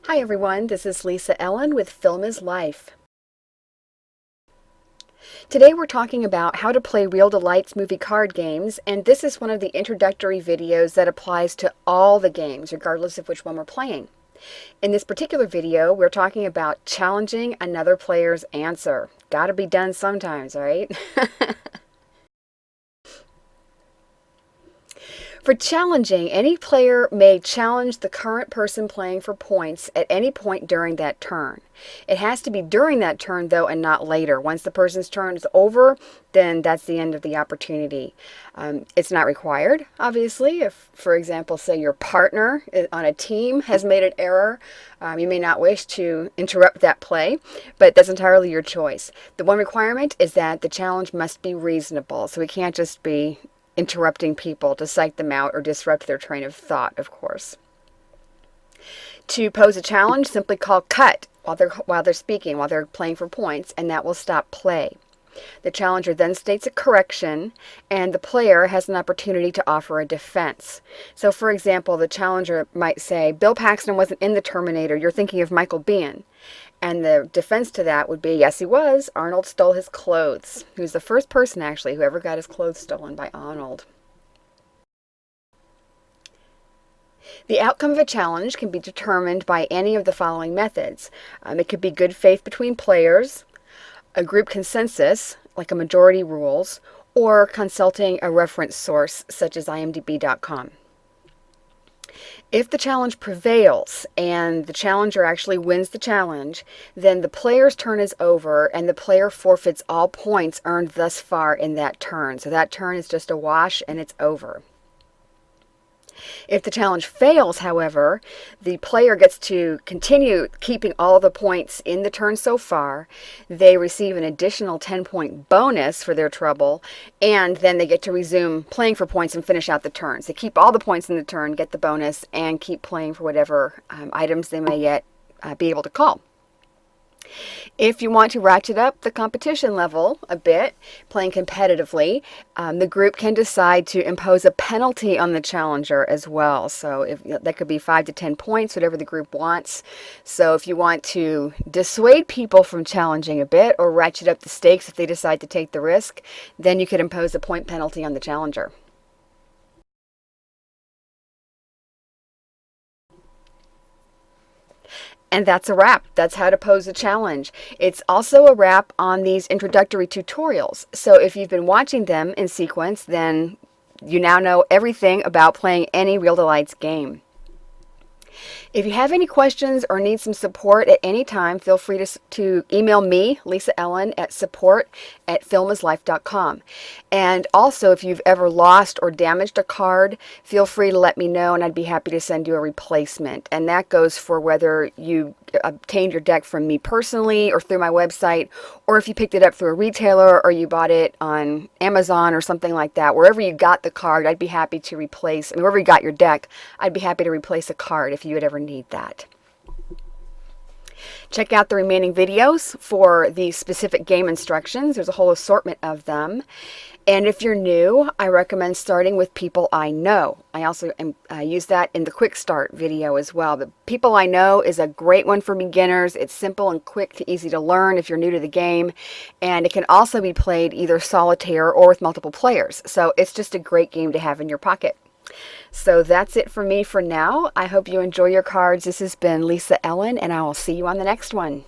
Hi everyone, this is Lisa Ellen with Film is Life. Today we're talking about how to play Real Delights movie card games, and this is one of the introductory videos that applies to all the games, regardless of which one we're playing. In this particular video, we're talking about challenging another player's answer. Gotta be done sometimes, right? For challenging, any player may challenge the current person playing for points at any point during that turn. It has to be during that turn, though, and not later. Once the person's turn is over, then that's the end of the opportunity. It's not required, obviously. If, for example, say your partner on a team has made an error, you may not wish to interrupt that play, but that's entirely your choice. The one requirement is that the challenge must be reasonable, so it can't just be interrupting people to psych them out or disrupt their train of thought, of course. To pose a challenge, simply call cut while they're speaking, while they're playing for points, and that will stop play. The challenger then states a correction, and the player has an opportunity to offer a defense. So, for example, the challenger might say, Bill Paxton wasn't in The Terminator, you're thinking of Michael Biehn. And the defense to that would be, yes, he was. Arnold stole his clothes. He was the first person, actually, who ever got his clothes stolen by Arnold. The outcome of a challenge can be determined by any of the following methods. It could be good faith between players, a group consensus, like a majority rules, or consulting a reference source, such as imdb.com. If the challenge prevails and the challenger actually wins the challenge, then the player's turn is over and the player forfeits all points earned thus far in that turn. So that turn is just a wash and it's over. If the challenge fails, however, the player gets to continue keeping all the points in the turn so far. They receive an additional 10-point bonus for their trouble, and then they get to resume playing for points and finish out the turns. They keep all the points in the turn, get the bonus, and keep playing for whatever items they may yet be able to call. If you want to ratchet up the competition level a bit, playing competitively, the group can decide to impose a penalty on the challenger as well. So that could be 5 to 10 points, whatever the group wants. So if you want to dissuade people from challenging a bit or ratchet up the stakes if they decide to take the risk, then you could impose a point penalty on the challenger. And that's a wrap. That's how to pose a challenge. It's also a wrap on these introductory tutorials. So if you've been watching them in sequence, then you now know everything about playing any Real Delights game. If you have any questions or need some support at any time, feel free to email me, Lisa Ellen, at support@filmislife.com. And also, if you've ever lost or damaged a card, feel free to let me know, and I'd be happy to send you a replacement. And that goes for whether you obtained your deck from me personally or through my website, or if you picked it up through a retailer or you bought it on Amazon or something like that. Wherever you got the card, I'd be happy to replace, wherever you got your deck, I'd be happy to replace a card if you would ever need that. Check out the remaining videos for the specific game instructions. There's a whole assortment of them. And if you're new, I recommend starting with People I Know. I also use that in the Quick Start video as well. The People I Know is a great one for beginners. It's simple and quick to easy to learn if you're new to the game. And it can also be played either solitaire or with multiple players. So it's just a great game to have in your pocket. So that's it for me for now. I hope you enjoy your cards. This has been Lisa Ellen, and I will see you on the next one.